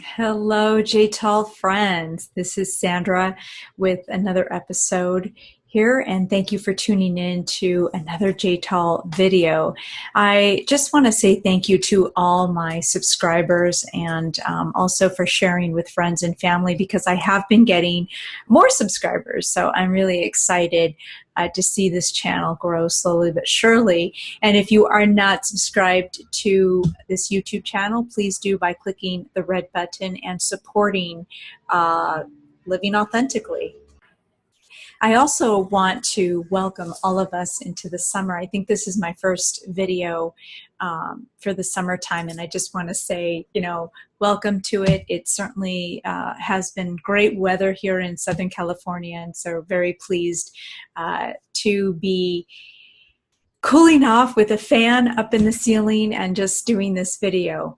Hello, JTAL friends. This is Sandra with another episode here, and thank you for tuning in to another JTAL video. I just want to say thank you to all my subscribers and also for sharing with friends and family because I have been getting more subscribers. So I'm really excited to see this channel grow slowly but surely. And if you are not subscribed to this YouTube channel, please do by clicking the red button and supporting Living Authentically. I also want to welcome all of us into the summer. I think this is my first video for the summertime, and I just want to say, welcome to it. It certainly has been great weather here in Southern California, and so very pleased to be cooling off with a fan up in the ceiling and just doing this video.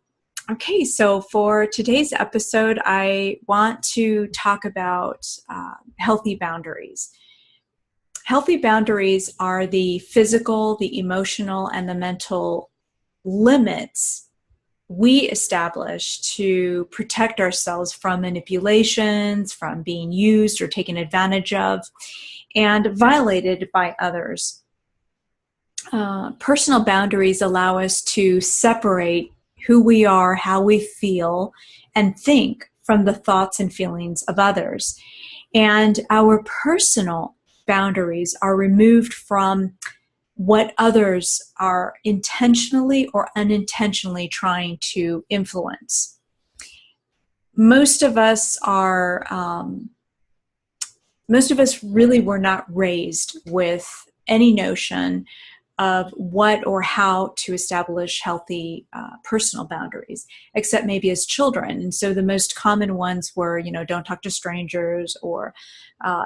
Okay, so for today's episode, I want to talk about healthy boundaries. Healthy boundaries are the physical, the emotional, and the mental limits we establish to protect ourselves from manipulations, from being used or taken advantage of, and violated by others. Personal boundaries allow us to separate who we are, how we feel, and think from the thoughts and feelings of others. And our personal boundaries are removed from what others are intentionally or unintentionally trying to influence. Most of us really were not raised with any notion of what or how to establish healthy personal boundaries, except maybe as children. And so the most common ones were, don't talk to strangers, or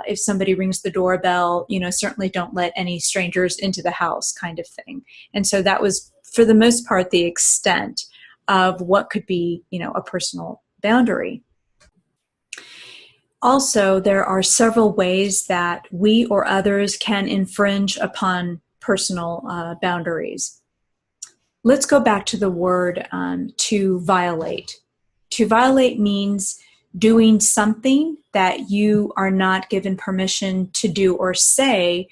if somebody rings the doorbell, certainly don't let any strangers into the house, kind of thing. And so that was, for the most part, the extent of what could be, a personal boundary. Also, there are several ways that we or others can infringe upon personal boundaries. Let's go back to the word to violate. To violate means doing something that you are not given permission to do or say,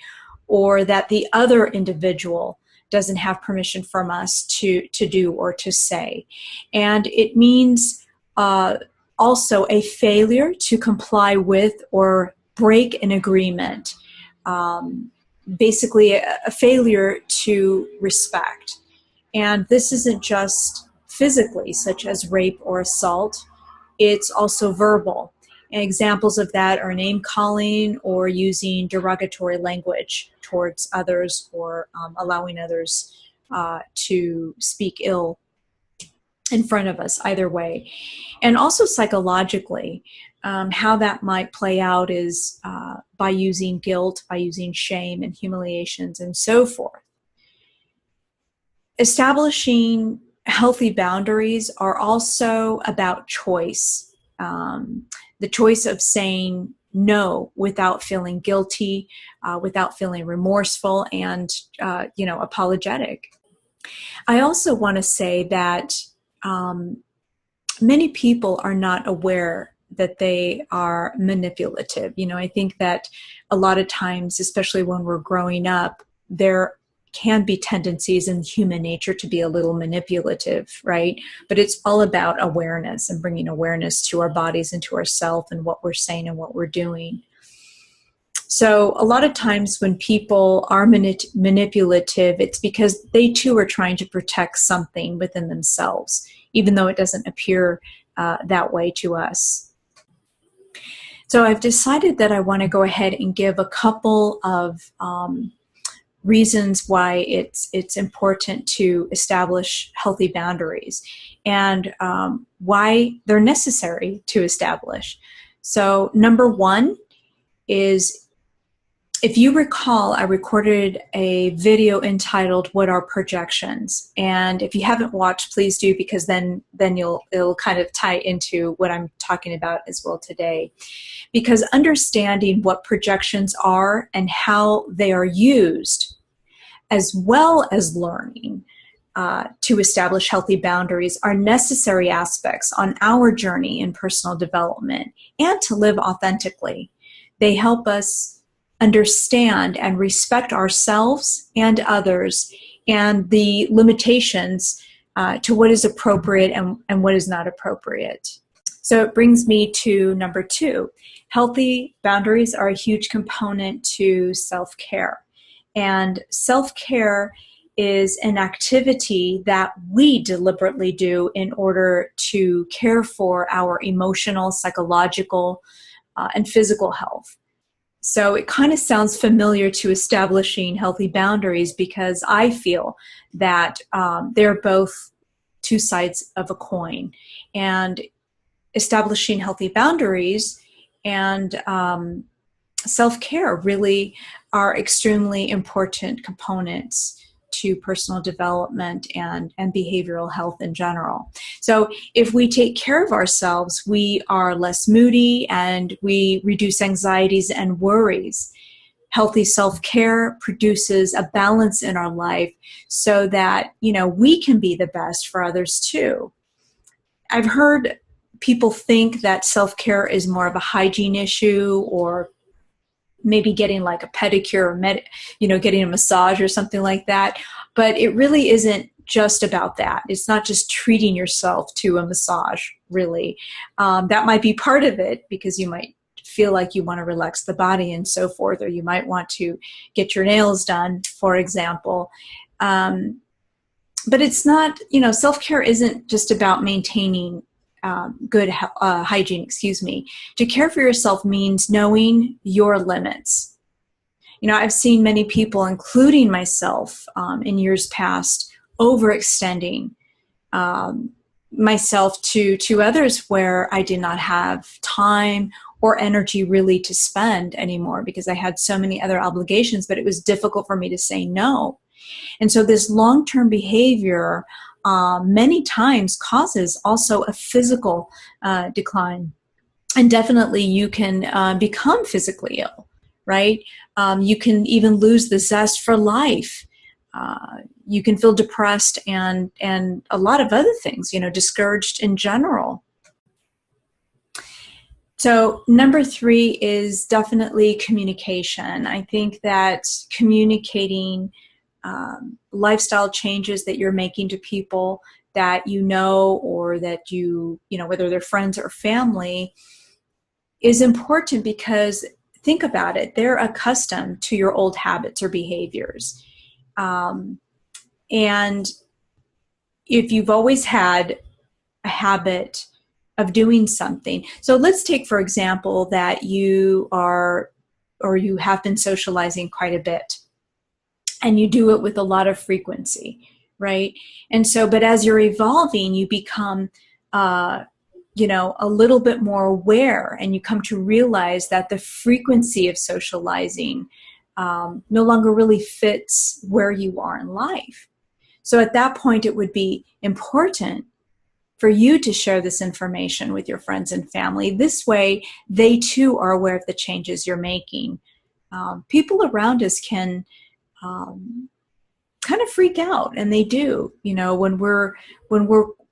or that the other individual doesn't have permission from us to do or to say. And it means also a failure to comply with or break an agreement. Basically a failure to respect. And this isn't just physically, such as rape or assault, it's also verbal. And examples of that are name calling or using derogatory language towards others, or allowing others to speak ill in front of us, either way. And also psychologically, how that might play out is by using guilt, by using shame and humiliations and so forth. Establishing healthy boundaries are also about choice. The choice of saying no without feeling guilty, without feeling remorseful and, apologetic. I also want to say that many people are not aware that they are manipulative. I think that a lot of times, especially when we're growing up, there can be tendencies in human nature to be a little manipulative, right? But it's all about awareness and bringing awareness to our bodies and to ourselves and what we're saying and what we're doing. So a lot of times when people are manipulative, it's because they too are trying to protect something within themselves, even though it doesn't appear that way to us. So I've decided that I want to go ahead and give a couple of reasons why it's important to establish healthy boundaries, and why they're necessary to establish. So number one is, if you recall, I recorded a video entitled "What Are Projections?" And if you haven't watched, please do, because then it'll kind of tie into what I'm talking about as well today. Because understanding what projections are and how they are used, as well as learning to establish healthy boundaries are necessary aspects on our journey in personal development and to live authentically. They help us understand and respect ourselves and others and the limitations to what is appropriate and what is not appropriate. So it brings me to number 2. Healthy boundaries are a huge component to self-care. And self-care is an activity that we deliberately do in order to care for our emotional, psychological, and physical health. So it kind of sounds familiar to establishing healthy boundaries because I feel that they're both two sides of a coin. And establishing healthy boundaries and self-care really are extremely important components to personal development and behavioral health in general. So if we take care of ourselves, we are less moody and we reduce anxieties and worries. Healthy self-care produces a balance in our life so that, we can be the best for others too. I've heard people think that self-care is more of a hygiene issue, or maybe getting like a pedicure or getting a massage or something like that. But it really isn't just about that. It's not just treating yourself to a massage, really. That might be part of it because you might feel like you want to relax the body and so forth, or you might want to get your nails done, for example. But it's not, self-care isn't just about maintaining good hygiene, To care for yourself means knowing your limits. I've seen many people, including myself, in years past, overextending myself to others where I did not have time or energy really to spend anymore because I had so many other obligations, but it was difficult for me to say no. And so this long-term behavior many times causes also a physical decline. And definitely you can become physically ill, right? You can even lose the zest for life. You can feel depressed and a lot of other things, discouraged in general. So number 3 is definitely communication. I think that communicating lifestyle changes that you're making to people that or that whether they're friends or family, is important because think about it, they're accustomed to your old habits or behaviors. And if you've always had a habit of doing something, so let's take, for example, that you have been socializing quite a bit. And you do it with a lot of frequency, right? And so, but as you're evolving, you become, a little bit more aware, and you come to realize that the frequency of socializing no longer really fits where you are in life. So at that point, it would be important for you to share this information with your friends and family. This way, they too are aware of the changes you're making. People around us can kind of freak out, and they do, when we're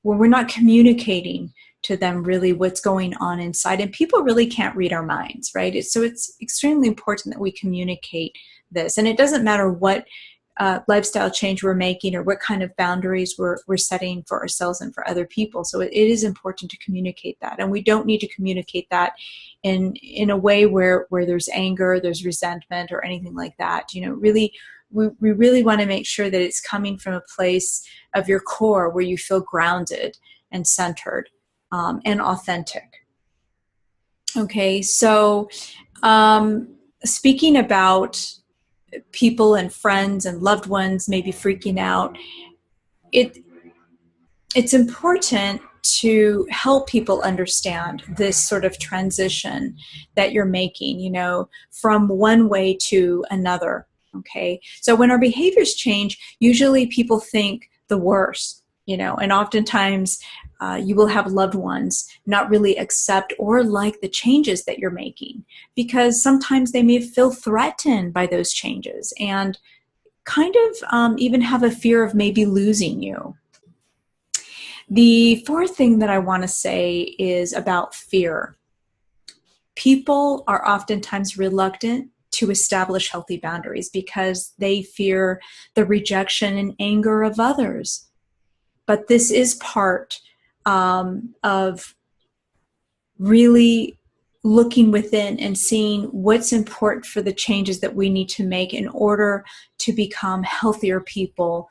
not communicating to them really what's going on inside, and people really can't read our minds, right? So it's extremely important that we communicate this, and it doesn't matter what lifestyle change we're making or what kind of boundaries we're setting for ourselves and for other people. So it is important to communicate that, and we don't need to communicate that in a way where there's anger, there's resentment, or anything like that. Really, we really want to make sure that it's coming from a place of your core where you feel grounded and centered and authentic. Okay, so speaking about people and friends and loved ones maybe freaking out, it's important to help people understand this sort of transition that you're making, from one way to another. Okay, so when our behaviors change, usually people think the worst, and oftentimes you will have loved ones not really accept or like the changes that you're making, because sometimes they may feel threatened by those changes and kind of even have a fear of maybe losing you. The fourth thing that I want to say is about fear. People are oftentimes reluctant to establish healthy boundaries because they fear the rejection and anger of others. But this is part of really looking within and seeing what's important for the changes that we need to make in order to become healthier people,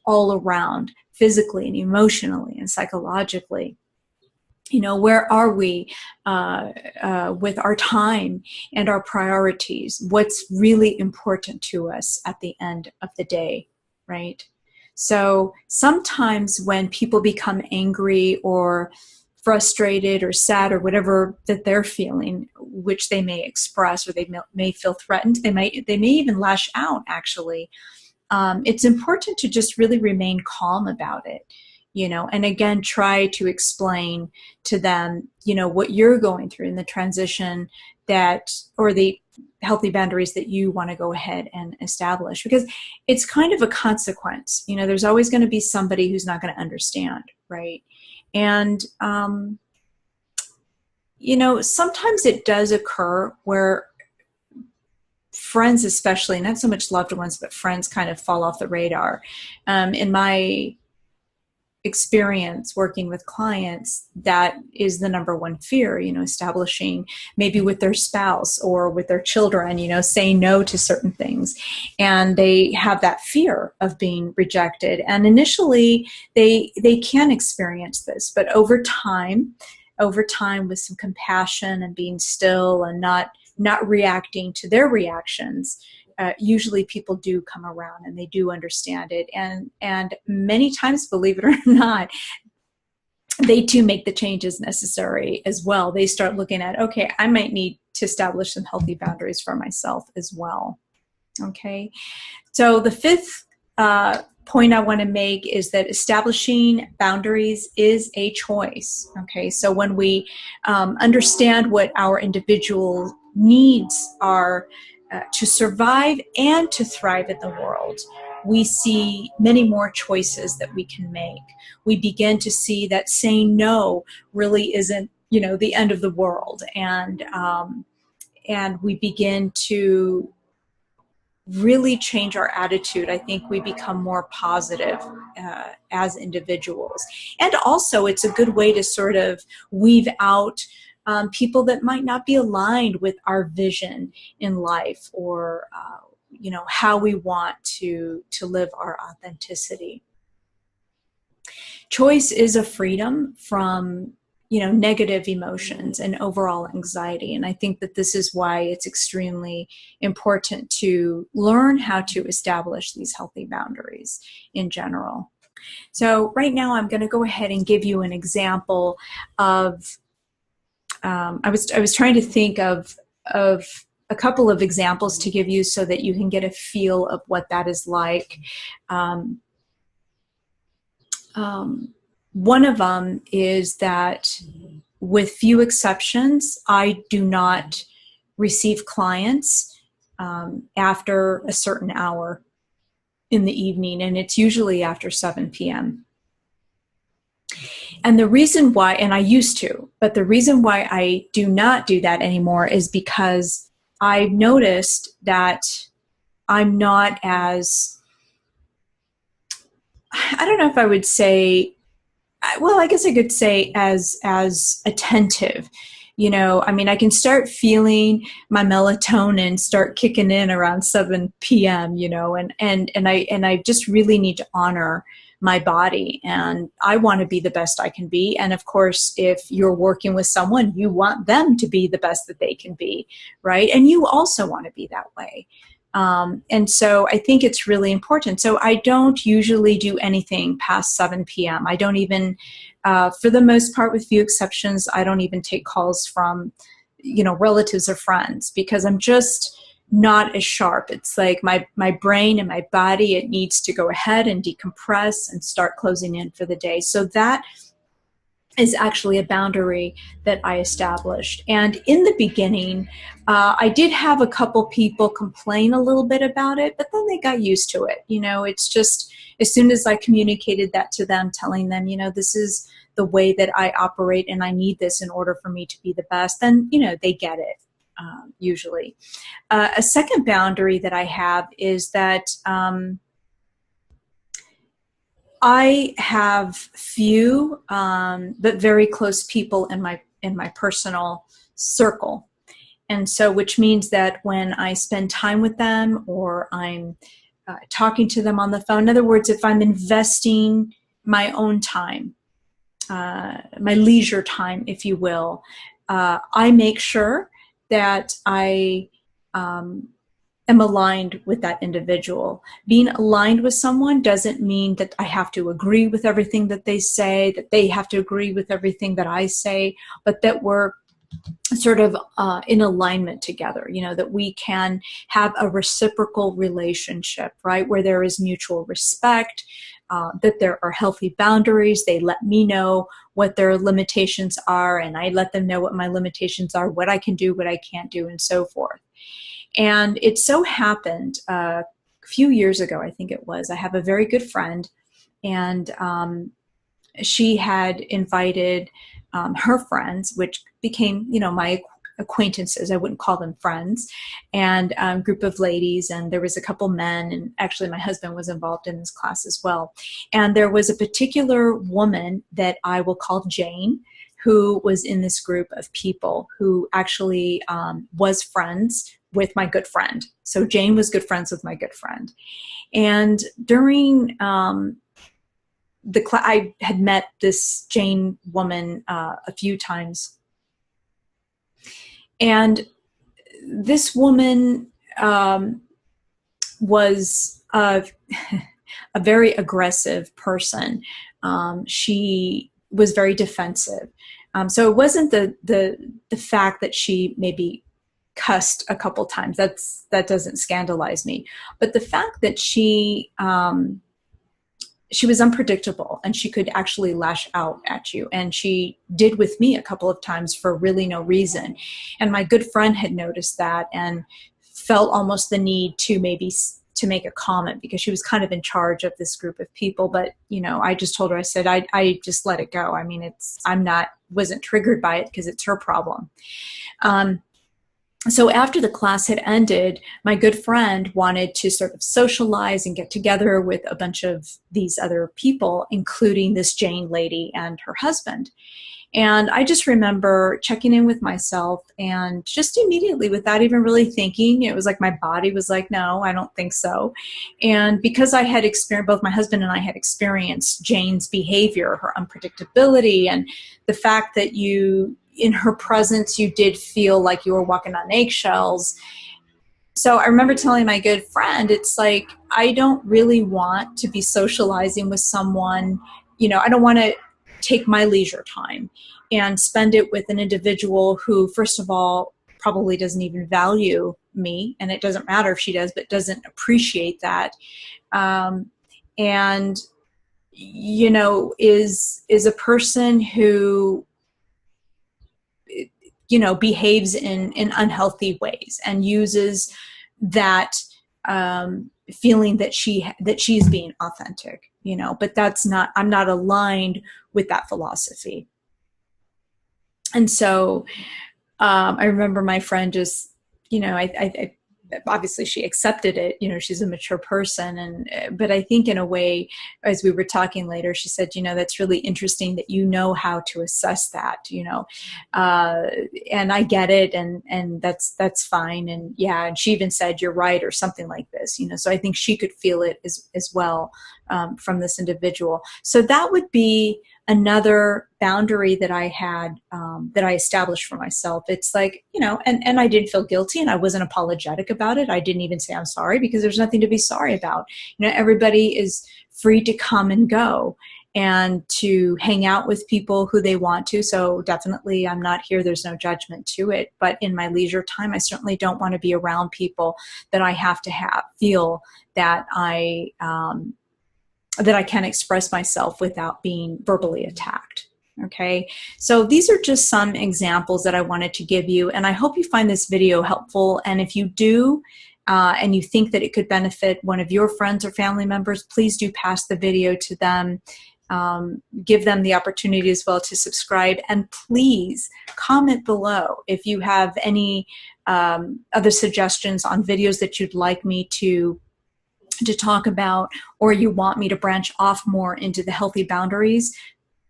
all around, physically and emotionally and psychologically. Where are we with our time and our priorities? What's really important to us at the end of the day, right? So sometimes when people become angry or frustrated or sad or whatever that they're feeling, which they may express, or they may feel threatened, they may even lash out, actually. It's important to just really remain calm about it. And again, try to explain to them, what you're going through in the transition or the healthy boundaries that you want to go ahead and establish, because it's kind of a consequence. There's always going to be somebody who's not going to understand, right? And, sometimes it does occur where friends especially, not so much loved ones, but friends kind of fall off the radar. In my experience working with clients, that is the number one fear, establishing maybe with their spouse or with their children, saying no to certain things. And they have that fear of being rejected. And initially they can experience this, but over time with some compassion and being still and not reacting to their reactions, usually people do come around and they do understand it. And many times, believe it or not, they too make the changes necessary as well. They start looking at, okay, I might need to establish some healthy boundaries for myself as well. Okay. So the fifth point I want to make is that establishing boundaries is a choice. Okay. So when we understand what our individual needs are, to survive and to thrive in the world, we see many more choices that we can make. We begin to see that saying no really isn't, the end of the world, and we begin to really change our attitude. I think we become more positive as individuals, and also it's a good way to sort of weave out people that might not be aligned with our vision in life, or how we want to live our authenticity. Choice is a freedom from negative emotions and overall anxiety, and I think that this is why it's extremely important to learn how to establish these healthy boundaries in general. So right now I'm going to go ahead and give you an example of I was trying to think of a couple of examples to give you so that you can get a feel of what that is like. One of them is that, with few exceptions, I do not receive clients after a certain hour in the evening, and it's usually after 7 p.m. And the reason why, and I used to, but the reason why I do not do that anymore is because I've noticed that I'm not as, I don't know if I would say, well, I guess I could say as attentive. I can start feeling my melatonin start kicking in around 7 p.m., and I just really need to honor my body, and I want to be the best I can be. And of course, if you're working with someone, you want them to be the best that they can be, right? And you also want to be that way. And so I think it's really important. So I don't usually do anything past 7 p.m. I don't even, for the most part, with few exceptions, I don't even take calls from, relatives or friends, because I'm just not as sharp. It's like my brain and my body, it needs to go ahead and decompress and start closing in for the day. So that is actually a boundary that I established. And in the beginning, I did have a couple people complain a little bit about it, but then they got used to it. It's just as soon as I communicated that to them, telling them, this is the way that I operate and I need this in order for me to be the best, then, they get it. Usually. A second boundary that I have is that I have few but very close people in my personal circle. And so, which means that when I spend time with them or I'm talking to them on the phone, in other words, if I'm investing my own time, my leisure time, if you will, I make sure that I am aligned with that individual. Being aligned with someone doesn't mean that I have to agree with everything that they say, that they have to agree with everything that I say, but that we're sort of in alignment together, that we can have a reciprocal relationship, right, where there is mutual respect, that there are healthy boundaries. They let me know what their limitations are, and I let them know what my limitations are, what I can do, what I can't do, and so forth. And it so happened a few years ago, I think it was, I have a very good friend, and she had invited her friends, which became, my acquaintances. I wouldn't call them friends, and group of ladies, and there was a couple men, and actually my husband was involved in this class as well. And there was a particular woman that I will call Jane, who was in this group of people who actually was friends with my good friend. So Jane was good friends with my good friend. And during the class, I had met this Jane woman a few times. And this woman was a very aggressive person. She was very defensive. So it wasn't the fact that she maybe cussed a couple times. That doesn't scandalize me. But the fact that she was unpredictable, and she could actually lash out at you. And she did with me a couple of times for really no reason. And my good friend had noticed that and felt almost the need to maybe to make a comment, because she was kind of in charge of this group of people. But, I just told her, I said, I just let it go. I mean, wasn't triggered by it because it's her problem. So after the class had ended, my good friend wanted to sort of socialize and get together with a bunch of these other people, including this Jane lady and her husband. And I just remember checking in with myself, and just immediately, without even really thinking, it was like my body was like, no, I don't think so. And because I had experienced, both my husband and I had experienced Jane's behavior, her unpredictability, and the fact that in her presence, you did feel like you were walking on eggshells. So I remember telling my good friend, it's like, I don't really want to be socializing with someone, I don't want to take my leisure time and spend it with an individual who, first of all, probably doesn't even value me, and it doesn't matter if she does, but doesn't appreciate that. And, is a person who behaves in unhealthy ways and uses that feeling that she's being authentic, but I'm not aligned with that philosophy. And so I remember my friend just, I obviously she accepted it, she's a mature person. But I think in a way, as we were talking later, she said, that's really interesting that how to assess that, and I get it. And that's fine. And yeah. And she even said, you're right, or something like this, so I think she could feel it as well from this individual. So that would be another boundary that I had, that I established for myself. It's like, and I didn't feel guilty, and I wasn't apologetic about it. I didn't even say I'm sorry, because there's nothing to be sorry about. Everybody is free to come and go and to hang out with people who they want to. So definitely I'm not here. There's no judgment to it. But in my leisure time, I certainly don't want to be around people that I have to feel that I can express myself without being verbally attacked. Okay, so these are just some examples that I wanted to give you, and I hope you find this video helpful. And if you do, and you think that it could benefit one of your friends or family members, please do pass the video to them. Give them the opportunity as well to subscribe, and please comment below if you have any other suggestions on videos that you'd like me to talk about, or you want me to branch off more into the healthy boundaries.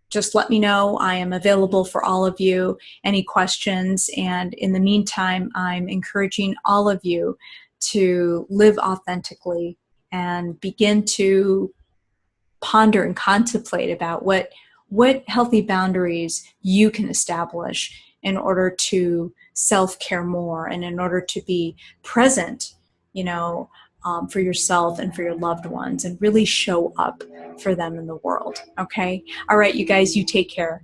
Just let me know. I am available for all of you, any questions. And in the meantime, I'm encouraging all of you to live authentically and begin to ponder and contemplate about what healthy boundaries you can establish in order to self-care more and in order to be present, for yourself and for your loved ones, and really show up for them in the world. Okay? All right, you guys, you take care.